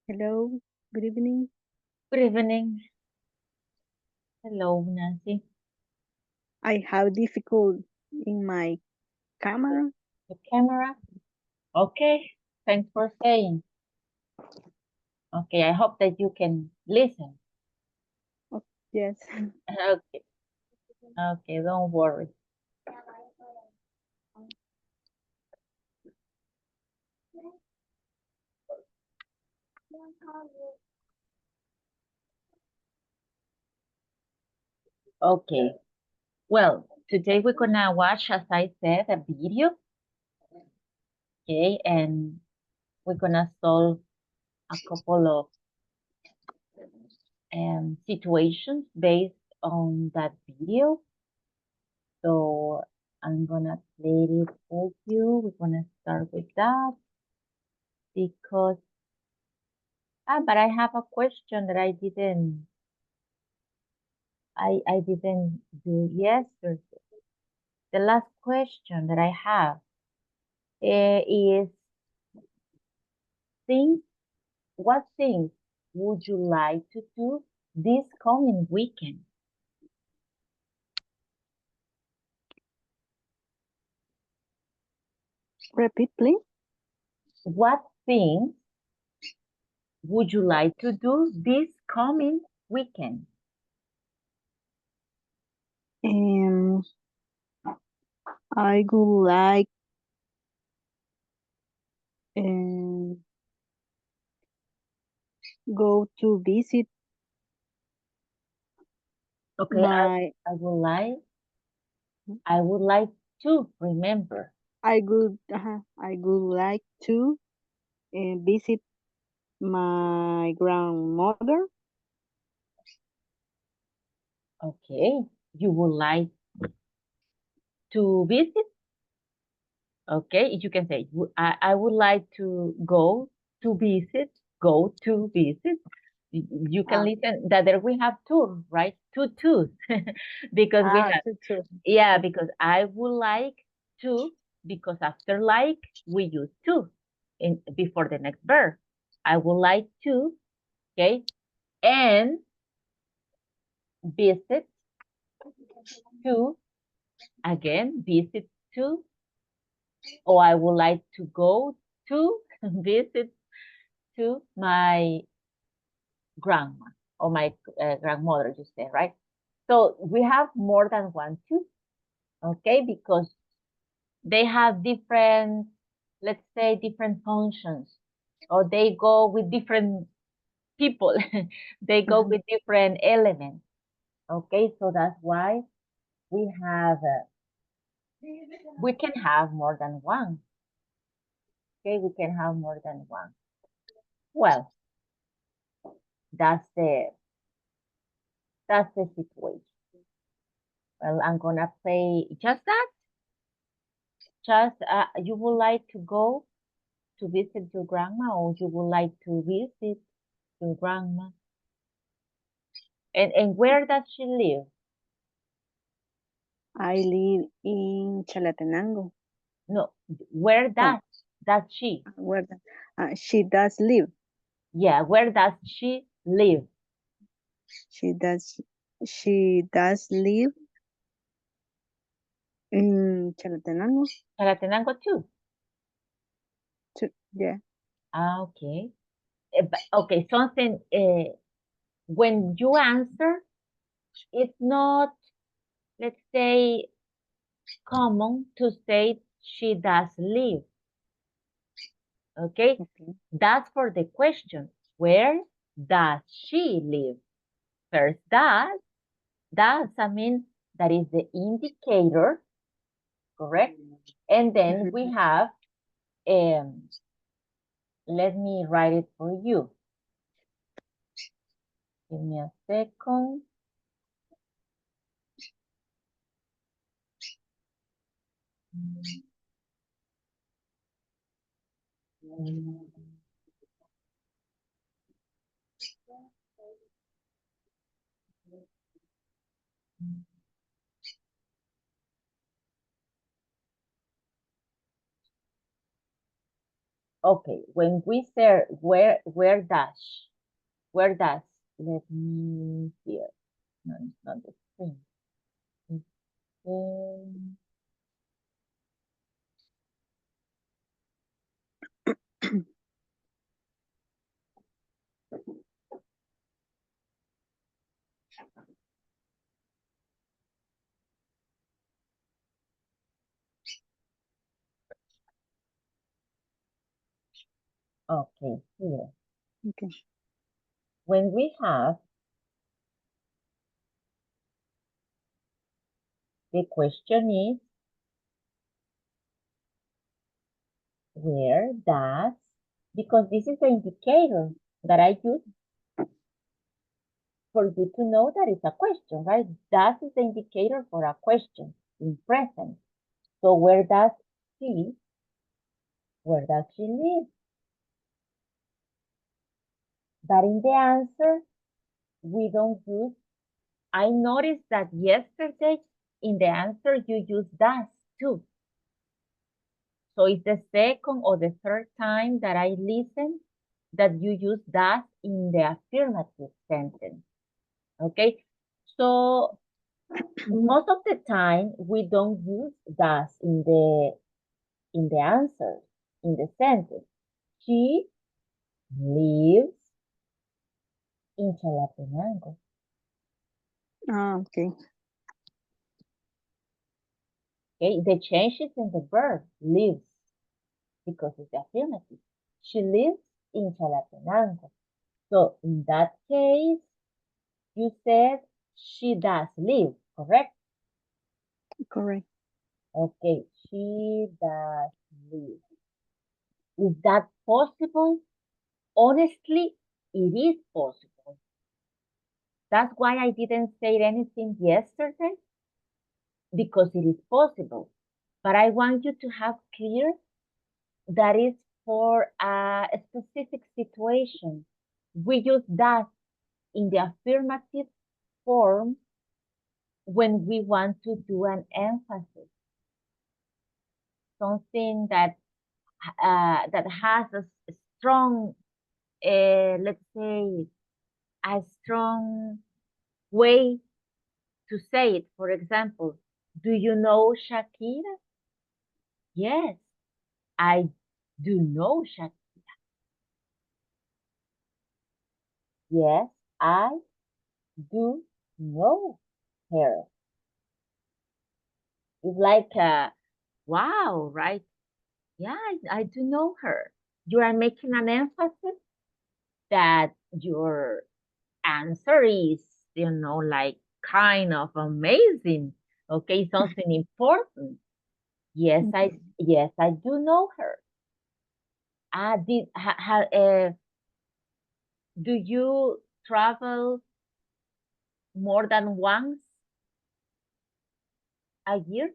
Hello, good evening. Good evening. Hello, Nancy. I have difficult in my camera. The camera. Okay. Thanks for saying. Okay, I hope that you can listen. Oh, yes. Okay. Okay, don't worry. Okay. Well, today we're gonna watch, as I said, a video. Okay, and we're gonna solve a couple of situations based on that video. So I'm gonna play it for you. We're gonna start with that because but I have a question that I didn't do yesterday. The last question that I have is things, what things would you like to do this coming weekend? Repeat, please. What things would you like to do this coming weekend? Um, I would like um, go to visit Okay, my. I would like to remember. I would like to visit my grandmother. Okay, you would like to visit. Okay, you can say, I would like to go to visit, go to visit. You can Ah, listen that there we have two, right? Two twos. Because we have, to. yeah, Okay. because I would like to, because after like, we use to in before the next verb. I would like to, okay, and visit to, again, visit to, or I would like to go to visit to my grandma or my grandmother, you say, right? So we have more than one two, okay, because they have different, let's say, different functions, or they go with different people, they go with different elements, okay? So that's why we have, we can have more than one, okay? We can have more than one. Well, that's the that's the situation. Well, I'm gonna play just that. Just you would like to go to visit your grandma, or you would like to visit your grandma? And where does she live? I live in Chalatenango. No, where Oh, does she? where she does live. Yeah, where does she live? She does. She does live Chalatenango. Chalatenango too. Yeah. Ah, okay. Okay, something. When you answer, it's not, let's say, common to say she does live. Okay, Okay. that's for the question. Where does she live? First, does, I mean, that is the indicator, correct? And then we Mhm. have, um, let me write it for you. Give me a second. Okay, when we say where does, let me here. No, it's not the screen. Um, okay, here. Okay. When we have the question is where does, because this is the indicator that I use for you to know that it's a question, right? Does is the indicator for a question in present. So where does she live? But in the answer, we don't use, I noticed that yesterday in the answer you use does too. So it's the second or the third time that I listen that you use does in the affirmative sentence. Okay, so most of the time we don't use does in the answer, in the sentence. She lives in Chalatenango. Okay. Okay, the change is in the verb lives because it's the affirmative. She lives in Chalatenango. So in that case, you said she does live, correct? Correct. Okay, she does live. Is that possible? Honestly, it is possible. That's why I didn't say anything yesterday, because it is possible. But I want you to have clear that is for a specific situation. We use that in the affirmative form when we want to do an emphasis, something that that has a strong, let's say, a strong way to say it. For example, do you know Shakira? Yes, I do know Shakira. Yes, I do know her. It's like, wow, right? Yeah, I do know her. You are making an emphasis that your answer is, like kind of amazing. Okay, something important. Okay. Yes, I do know her. Do you travel more than once a year?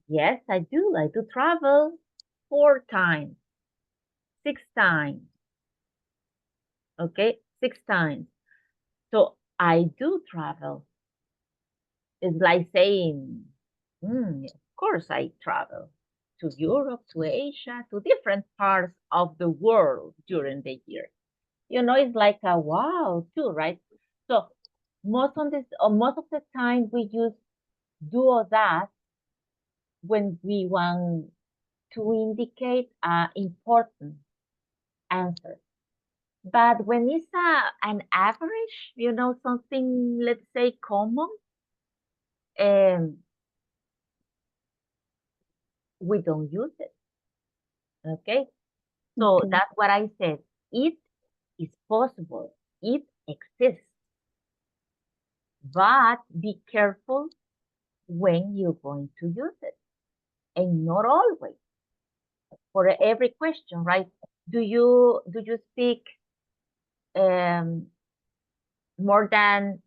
Yes, I do. I do travel 4 times, 6 times. Okay, 6 times. So I do travel. It's like saying, of course I travel to Europe, to Asia, to different parts of the world during the year. It's like a wow too, right? So most of the time we use do or that when we want to indicate an important answer. But when it's an average, something, let's say, common, um, we don't use it. Okay? So Okay. that's what I said. It is possible. It exists. But be careful when you're going to use it. And not always. For every question, right? Do you speak um, more than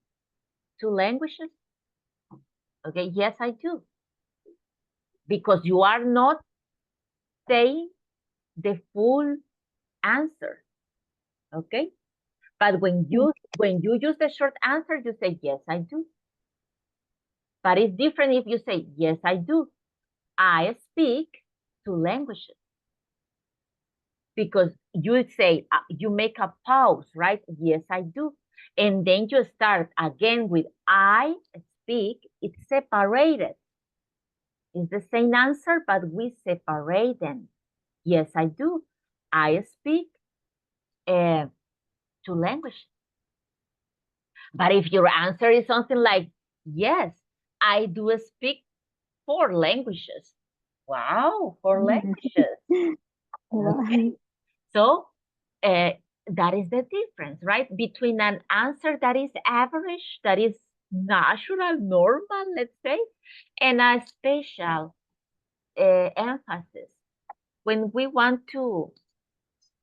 2 languages? Okay, yes, I do. Because you are not saying the full answer. Okay? But when you use the short answer, you say yes, I do. But it's different if you say yes, I do. I speak 2 languages. because you say, you make a pause, right? Yes, I do. And then you start again with I speak. It's separated. It's the same answer, but we separate them. Yes, I do. I speak two languages. But if your answer is something like, yes, I do speak 4 languages. Wow, 4 languages. Okay. So that is the difference, right? Between an answer that is average, that is natural, normal, let's say, and a special emphasis. When we want to,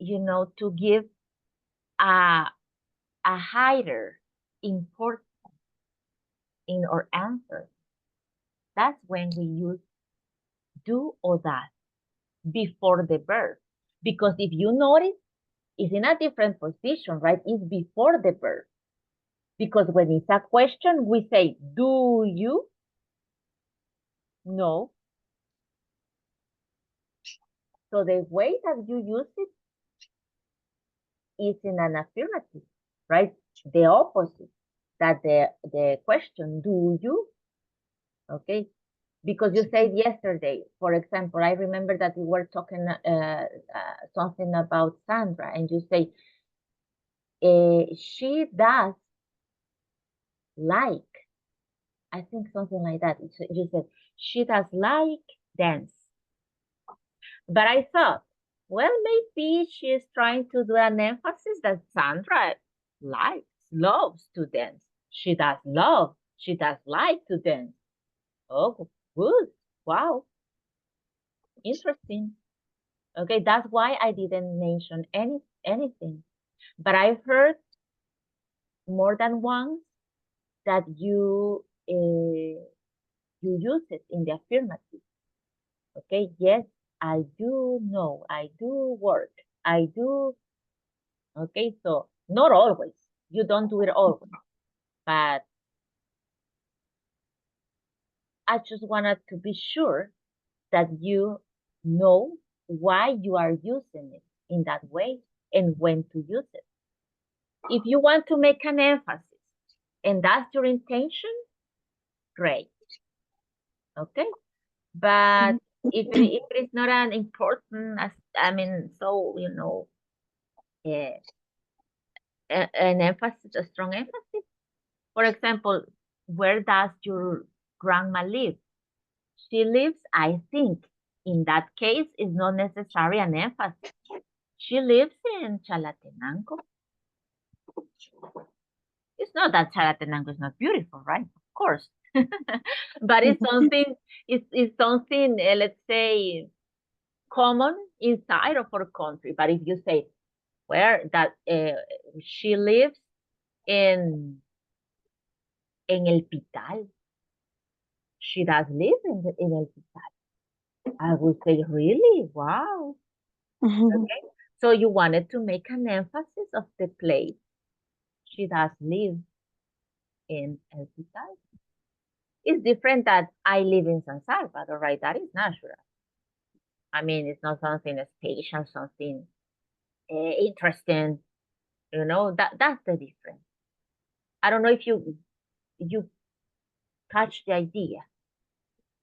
to give a, a higher importance in our answer, that's when we use do or that before the verb. Because if you notice, it's in a different position, right? It's before the verb. Because when it's a question, we say, do you? No. So the way that you use it is in an affirmative, right? The opposite, that the question, do you? Okay. Because you said yesterday, for example, I remember that we were talking something about Sandra, and you say, she does like, I think something like that. You said, she does like dance. But I thought, well, maybe she's trying to do an emphasis that Sandra likes, loves to dance. She does like to dance. Oh, good. Wow. Interesting. Okay, that's why I didn't mention anything. But I've heard more than once that you use it in the affirmative. Okay, yes, I do know, I do work, I do. Okay, so not always. You don't do it always, but I just wanted to be sure that you know why you are using it in that way and when to use it. If you want to make an emphasis and that's your intention, great. Okay, but if it is not an important, so an emphasis, a strong emphasis. For example, where does your grandma live? She lives, I think, in that case, is not necessary an emphasis. She lives in Chalatenango. It's not that Chalatenango is not beautiful, right? Of course. But it's something, let's say, common inside of our country. But if you say where that she lives in El Pital, she does live in El Pital. I would say, really? Wow. Okay. So you wanted to make an emphasis of the place. She does live in El Pital. It's different that I live in San Salvador, right? That is natural. I mean, it's not something special, something interesting. That's the difference. I don't know if you catch the idea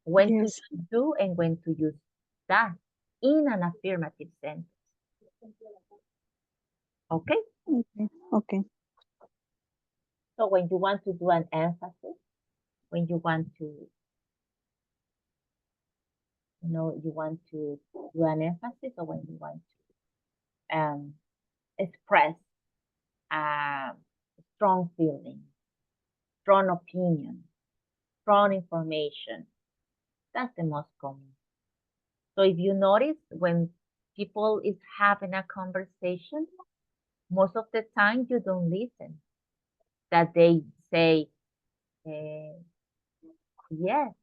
when to do and when to use that in an affirmative sentence. Okay? Okay. So when you want to do an emphasis, when you want to, you want to do an emphasis, or when you want to express a strong feeling, strong opinion, strong information, that's the most common. So if you notice, when people is having a conversation, most of the time you don't listen. That they say, yes,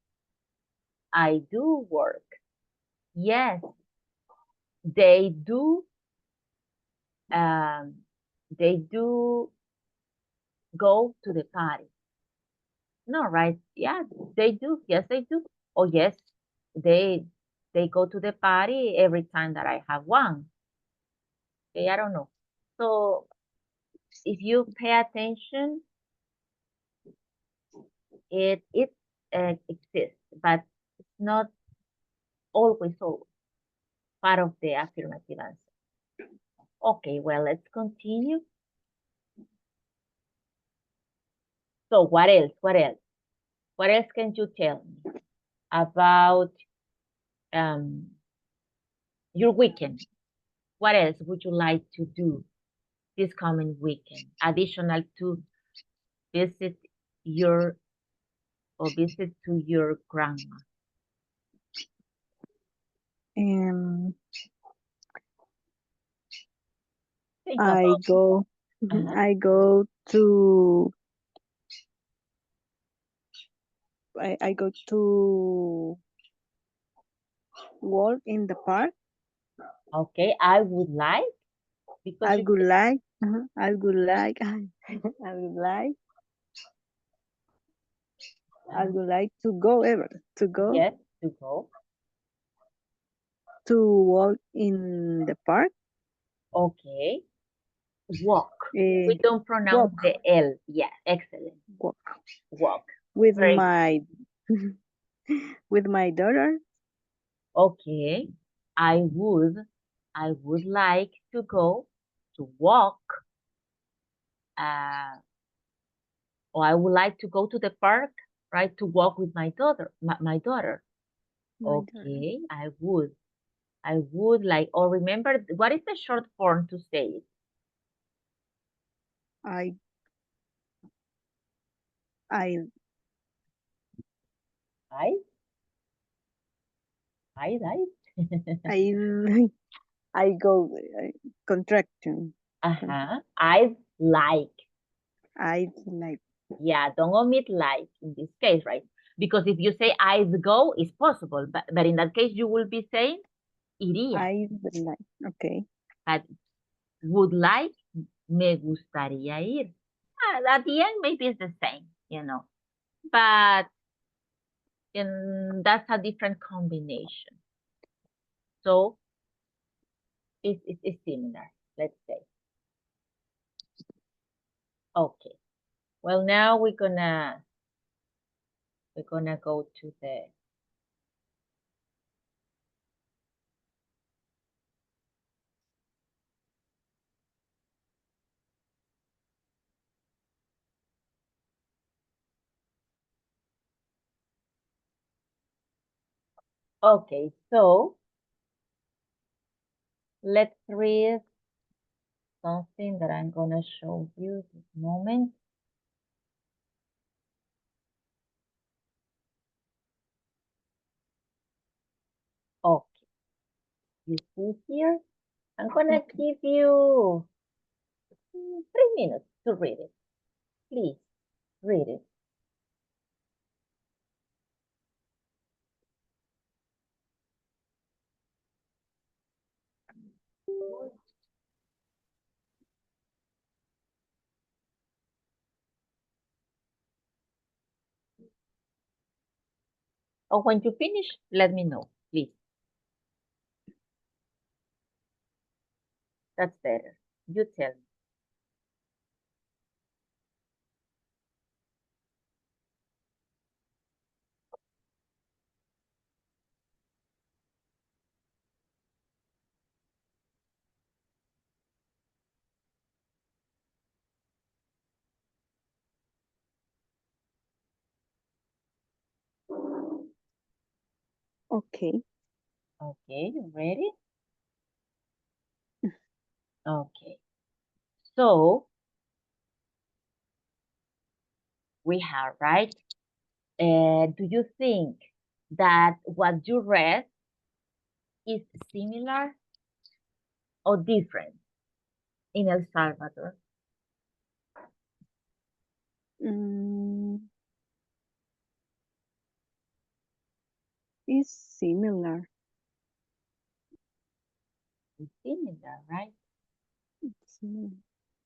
I do work. Yes, they do. They do go to the party. No, right? Yeah, they do. Yes, they do. Oh, yes, they go to the party every time that I have one. Okay, I don't know. So if you pay attention, it exists, but it's not always part of the affirmative answer. Okay, well, let's continue. So what else? What else? What else can you tell me about your weekend? What else would you like to do this coming weekend, additional to visit your visit to your grandma? Think I about go I go to I go to walk in the park. Okay, I would like because I you would like I would like I would like I would like to go yes to go. to walk in the park. Okay, walk. Uh, We don't pronounce walk the L. Yeah, excellent. walk Walk. with Very good. my with my daughter. Okay, I would I would like to go to walk. Or I would like to go to the park, right, to walk with my daughter. My daughter. My daughter. Okay, I would. I would like. Or remember, what is the short form to say it? I I I like. I I go contraction. I like. I like Yeah, don't omit like in this case, right? Because if you say I'd go, it's possible, but in that case, you will be saying iría. I like. Okay. But would like, me gustaría ir. At the end, maybe it's the same, but that's a different combination. So it's similar, let's say. Okay. Well, now we're gonna go to the okay. So let's read something that I'm gonna show you this moment. Okay, you see here, I'm gonna give you 3 minutes to read it. Please read it. Or when you finish, let me know, please. That's better. You tell me. Okay. Okay, you ready? Okay. So we have, right? Do you think that what you read is similar or different in El Salvador? Mm, is similar. It's similar, right? Similar.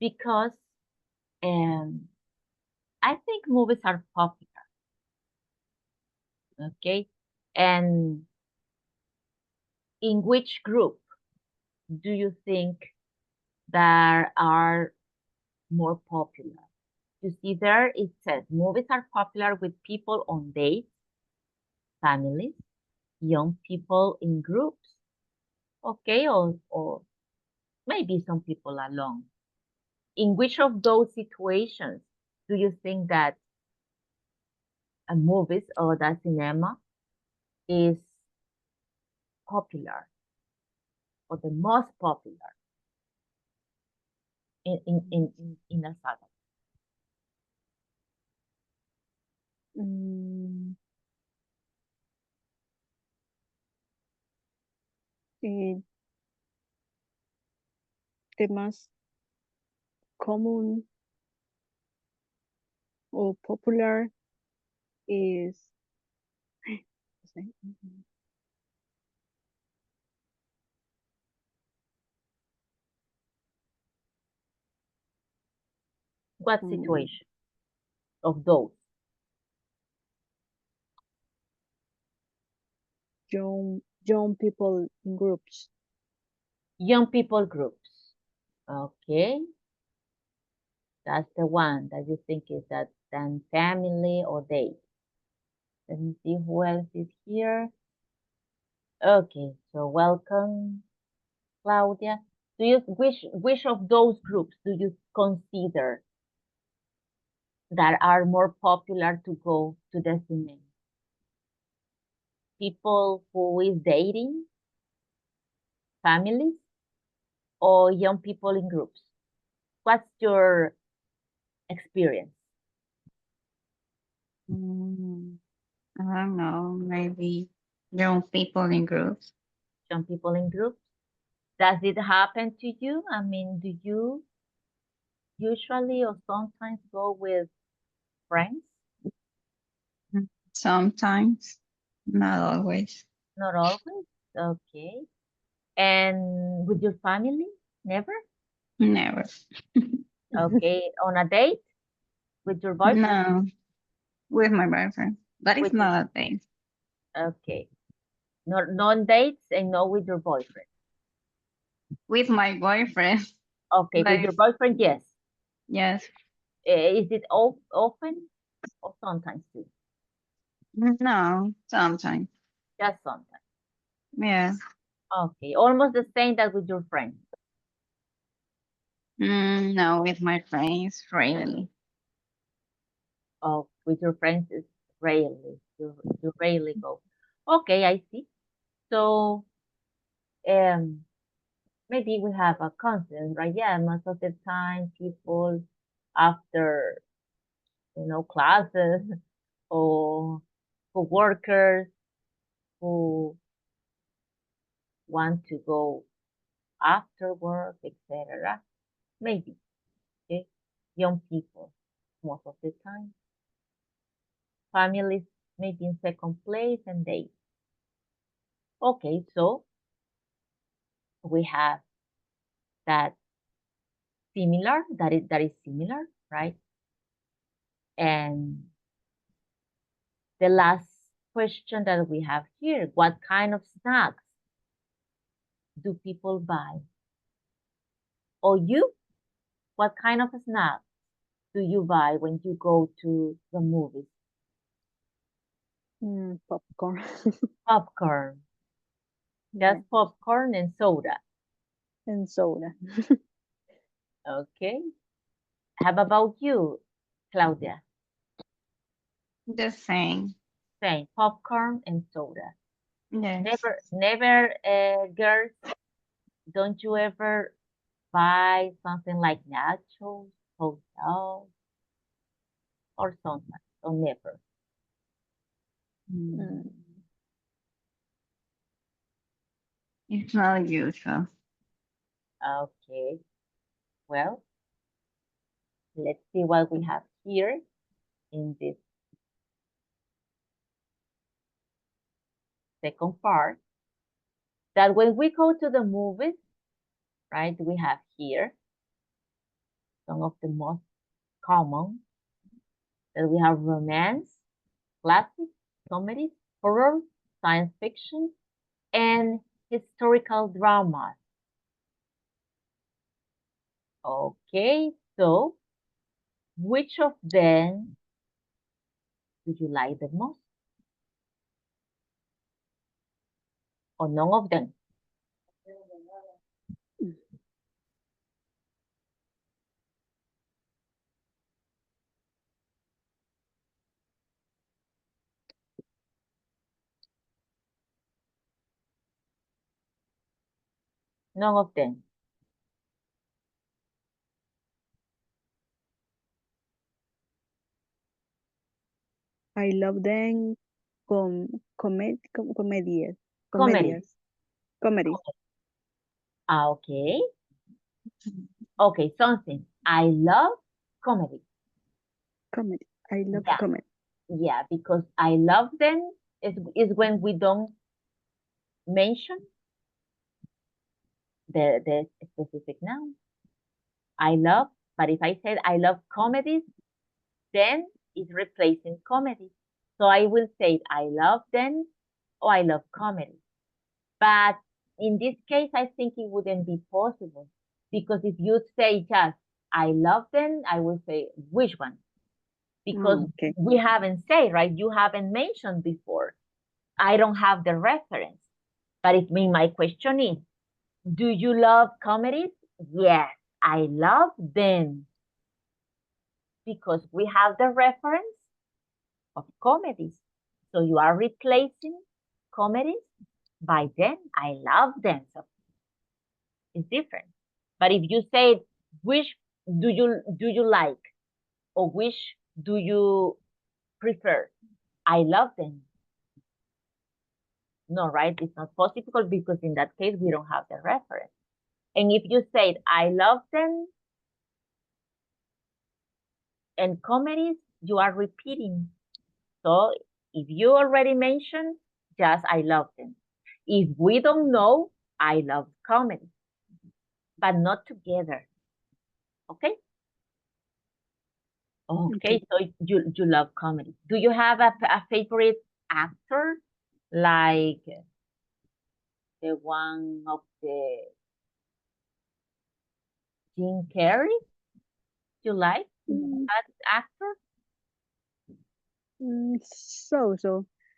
Because I think movies are popular, okay? And in which group do you think that are more popular. You see there, it says movies are popular with people on dates, families, young people in groups, okay, or maybe some people alone. In which of those situations do you think that a movies or the cinema is popular or the most popular in a saga? Mm, eh, the most common or popular is What mm, situation of those? young people in groups. Young people groups. Okay, that's the one that you think is that then family or date. Let me see who else is here. Okay, so welcome, Claudia. Do you which of those groups do you consider that are more popular to go to the cinema? People who is dating, families, or young people in groups? What's your experience? Mm, I don't know, maybe young people in groups. Young people in groups? Does it happen to you? I mean, do you usually or sometimes go with friends? Mm. Sometimes, not always. Not always. Okay. And with your family? Never? Never. Okay. On a date with your boyfriend? No, with my boyfriend. But it's With your, not a thing. okay. Not non dates and no with your boyfriend. With my boyfriend. Okay, But with your it's, boyfriend, yes. yes. Is it often or sometimes too? No, sometimes. Just sometimes. Yeah. Okay, almost the same that with your friends. No, with my friends, really. Oh, with your friends is rarely. You rarely go. Okay, I see. So um maybe we have a constant, right? Yeah, most of the time people after classes or for workers who want to go after work, etc. Maybe, okay? Young people most of the time. Families maybe in second place and they. Okay, so we have that that is similar, right? And the last question that we have here, what kind of snacks do people buy? Or you, what kind of snacks do you buy when you go to the movies? Popcorn. Popcorn, Yeah, just popcorn and soda. and soda. Okay. How about you, Claudia? The same. Same, popcorn and soda. Yes. Never, girls, don't you ever buy something like nachos, hot dogs, or something? Or never? Mm, Mm, it's not usual. Okay. Well, let's see what we have here in this second part. That when we go to the movies, right, we have here some of the most common that we have romance, classics, comedies, horror, science fiction, and historical dramas. Okay, so which of them do you like the most? Or none of them? None of them. I love them comedies. Comedy. Comedies. Comedies. Okay. Okay, something. I love comedy. Comedy. I love Yeah, comedy. yeah, because I love them is when we don't mention the specific noun. I love, but if I said I love comedies, then it's replacing comedy. So I will say I love them or I love comedy. But in this case, I think it wouldn't be possible because if you say just I love them, I will say which one? Because Oh, okay. we haven't said, right? You haven't mentioned before. I don't have the reference. But it means my question is, do you love comedies? Yes, I love them because we have the reference of comedies. So you are replacing comedies by them. I love them. So it's different. But if you say which do you like or which do you prefer? I love them. No, right? It's not possible because in that case we don't have the reference. And if you said I love them and comedies, you are repeating. So if you already mentioned, just I love them. If we don't know, I love comedy, but not together. Okay? Okay. Okay, so you love comedy. Do you have a favorite actor like the one of the Jim Carrey? You like Mm, that actor? so.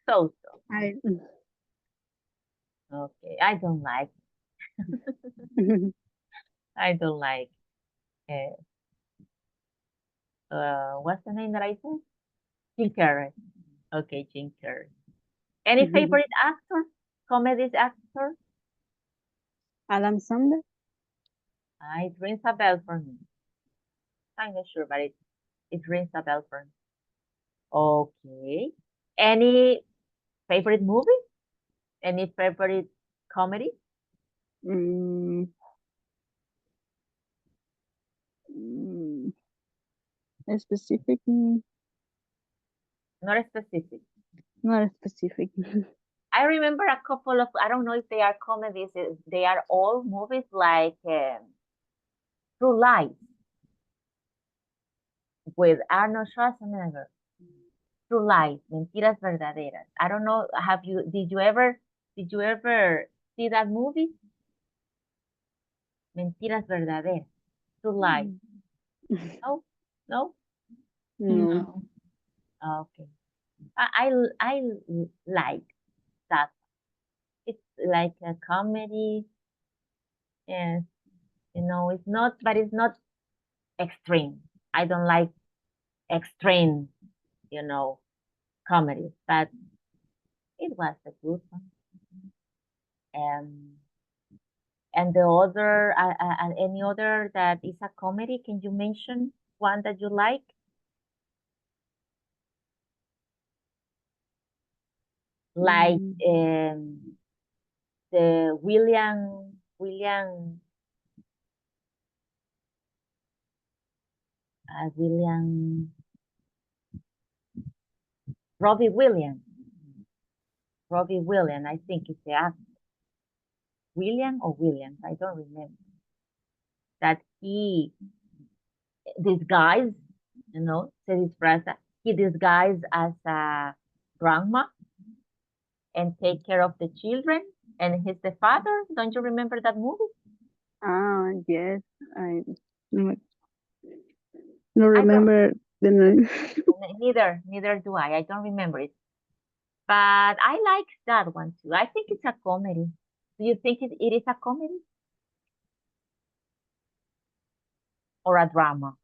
So. I Okay, I don't like. I don't like. Uh, what's the name that I said? Jim Carrey. Okay, Jim Carrey. Any favorite actor? Comedy actor? Adam Sandler. It rings a bell for me. I'm not sure, but it rings a bell for me. Okay. Any favorite movie? Any favorite comedy? Mm, mm, specific. Not specific. Not specific. I remember a couple of, I don't know if they are comedies, they are all movies like True Lies with Arnold Schwarzenegger. True Lies, Mentiras Verdaderas. I don't know, did you ever see that movie? Mentiras Verdaderas. True Lies. No? No? No. No. Okay. I like that. It's like a comedy. Yes, it's not extreme. I don't like extreme, you know, comedies, but it was a good one. Um, and the other, any other that is a comedy, can you mention one that you like? Like Mm, the William, Robbie Williams, Robbie Williams, I think it's the actor. William or Williams, I don't remember. That he disguised, se disfraza, he disguised as a grandma and take care of the children, and he's the father. Don't you remember that movie? yes. I. No, no I don't, remember the name. neither do I. I don't remember it. But I like that one too. I think it's a comedy. Do you think it is a comedy or a drama?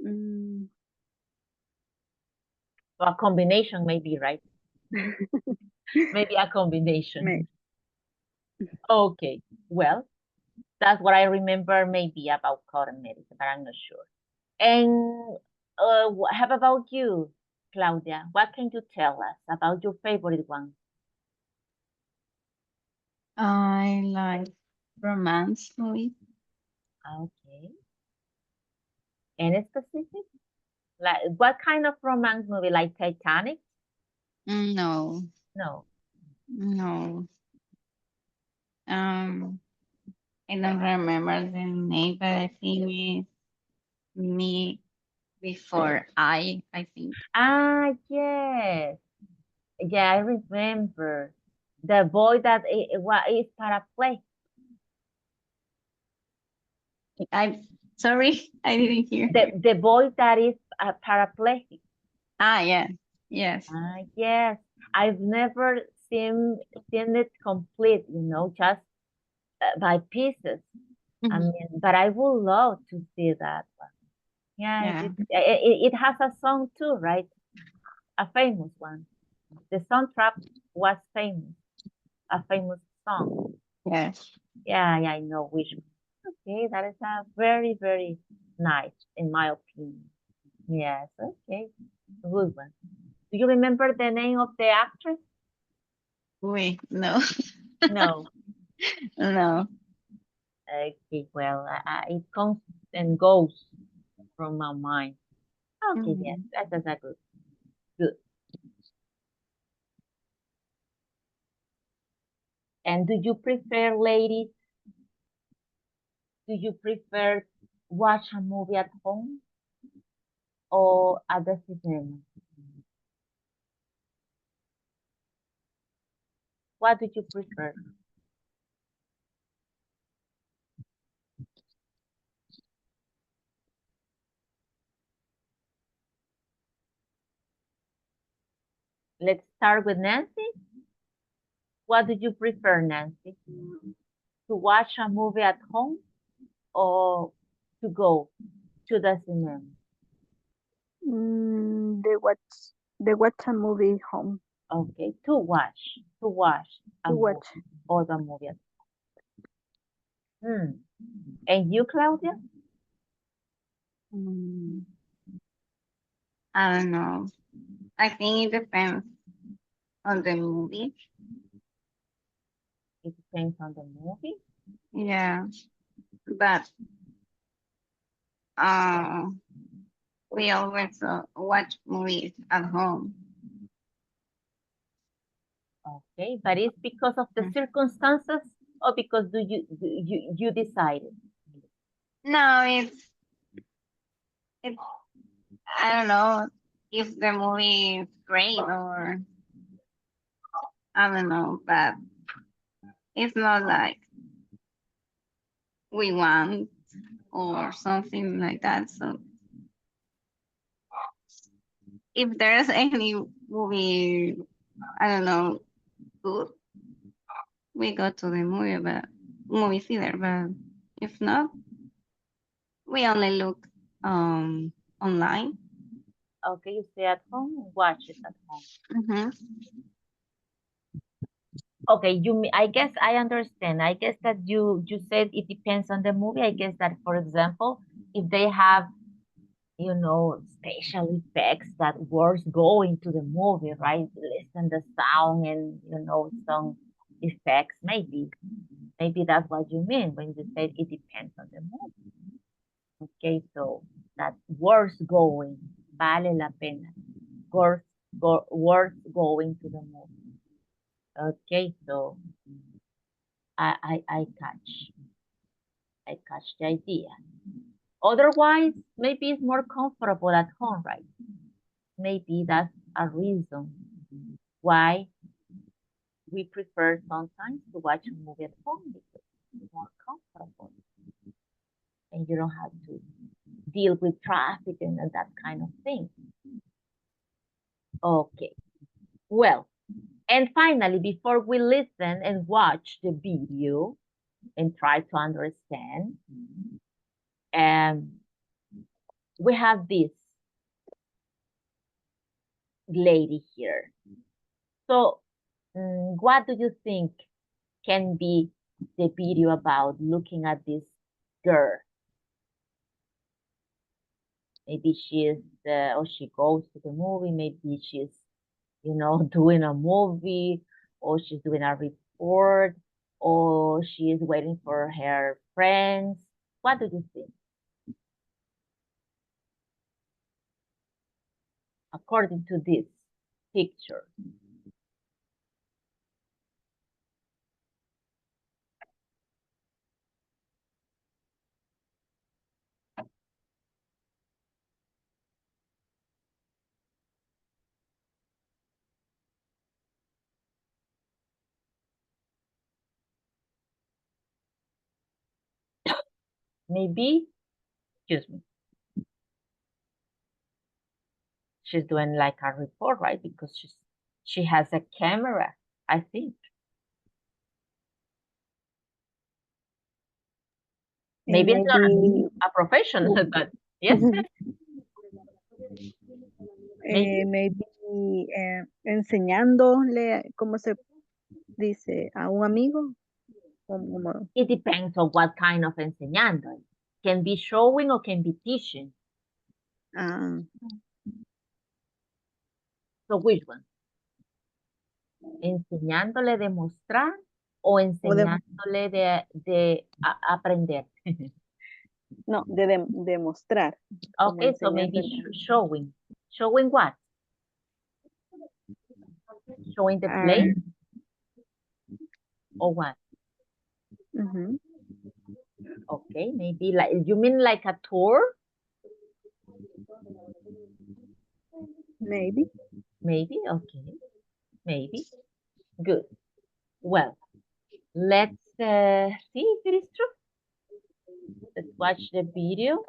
Mm, Or a combination, maybe, right? Maybe a combination. may- Okay. Well, that's what I remember maybe about cotton medicine, but I'm not sure. And how about you, Claudia? What can you tell us about your favorite one? I like romance movies. Okay. Any specific? Like what kind of romance movie? Like Titanic? No, No. no. I don't remember the name, but I think it's Me Before I think. Ah, yes. Yeah, I remember. The boy that what is paraplegic. I Sorry, I didn't hear. The boy that is paraplegic. Ah, yeah, yes. Ah, yes. I've never seen it complete, just by pieces. I Mhm. mean, but I would love to see that one. Yeah, Yeah, it has a song too, right? A famous one. The soundtrack was famous, a famous song. yes. Yeah, yeah, I know which one. Okay, that is a very, very nice, in my opinion. Yes, okay, good one. Do you remember the name of the actress? Wait, no, No. no. Okay, well, it comes and goes from my mind. Okay, yes, Mhm. that's a good, good. And do you prefer, ladies, do you prefer watch a movie at home or at the cinema? What do you prefer? Let's start with Nancy. What do you prefer, Nancy? To watch a movie at home or to go to the cinema? mm, the watch a movie home. Okay, to watch a To watch. movie or the movie. Hmm. And you, Claudia? Mm, I don't know. I think it depends on the movie. It depends on the movie. Yeah, but uh, we always watch movies at home. Okay, but it's because of the Mm. circumstances or because you decided? No, it's I don't know if the movie is great or I don't know, but it's not like we want or something like that. So if there's any movie, I don't know, good, we go to the movie theater. But if not, we only look online. Okay, you stay at home and watch it at home. Hmm. Okay, I guess I understand. I guess that you said it depends on the movie. I guess that, for example, if they have, special effects that worth going to the movie, right? Listen the sound and some effects, maybe. Maybe that's what you mean when you said it depends on the movie. Okay, so that's worth going. Vale la pena. Worth going to the movie. Okay, so I catch the idea. Otherwise, maybe it's more comfortable at home, right? Maybe that's a reason why we prefer sometimes to watch a movie at home because it's more comfortable and you don't have to deal with traffic and that kind of thing. Okay, well, and finally, before we listen and watch the video and try to understand, we have this lady here. So, what do you think can be the video about looking at this girl? Maybe she's, or she goes to the movie, maybe she's, doing a movie, or she's doing a report, or she is waiting for her friends. What do you think? According to this picture. Maybe, excuse me, she's doing like a report, right? Because she has a camera, I think. Maybe it's not a professional, but yes. Maybe enseñándole, ¿cómo se dice? A un amigo. It depends on what kind of enseñando. Can be showing or can be teaching. So which one? ¿Enseñándole demostrar o enseñándole de aprender? No, de demostrar. Okay, so maybe showing. Showing what? Showing the place or what? Okay, maybe like, you mean like a tour? Maybe. Maybe, okay. Maybe. Good. Well, let's see if it is true. Let's watch the video.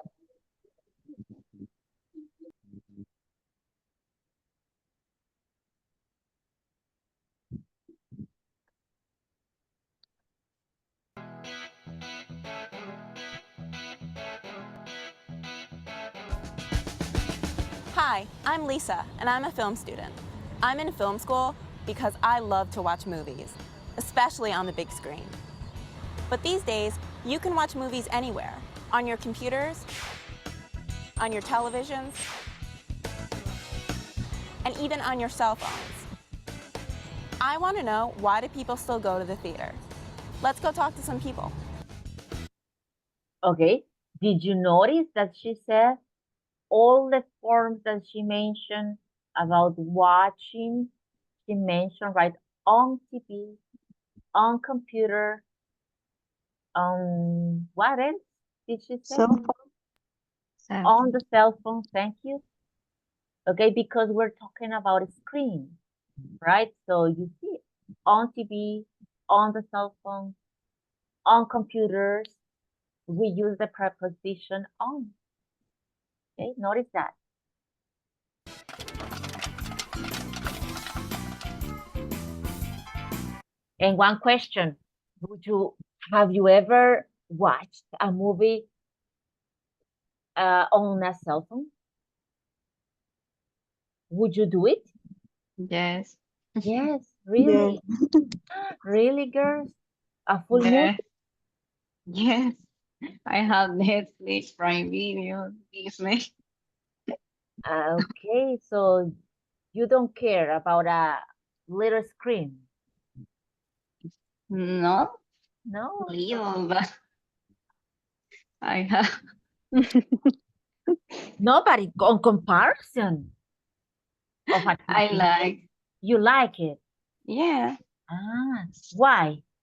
Hi, I'm Lisa, and I'm a film student. I'm in film school because I love to watch movies, especially on the big screen. But these days, you can watch movies anywhere, on your computers, on your televisions, and even on your cell phones. I want to know, why do people still go to the theater? Let's go talk to some people. Okay, did you notice that she said all the forms that she mentioned about watching, she mentioned right on TV, on computer, what else did she say? Cell phone. On the cell phone, thank you. Okay, because we're talking about a screen, right? So you see on TV, on the cell phone, on computers, we use the preposition on. Okay, notice that. And one question, have you ever watched a movie on a cell phone? Would you do it? Yes. Yes, really? Really, girls? A full movie? Yes. I have Netflix, Prime Video, Disney. Okay, so you don't care about a little screen? No, No? little, but I have. Nobody on comparison of a I TV. like. You like it? Yeah. Ah, why?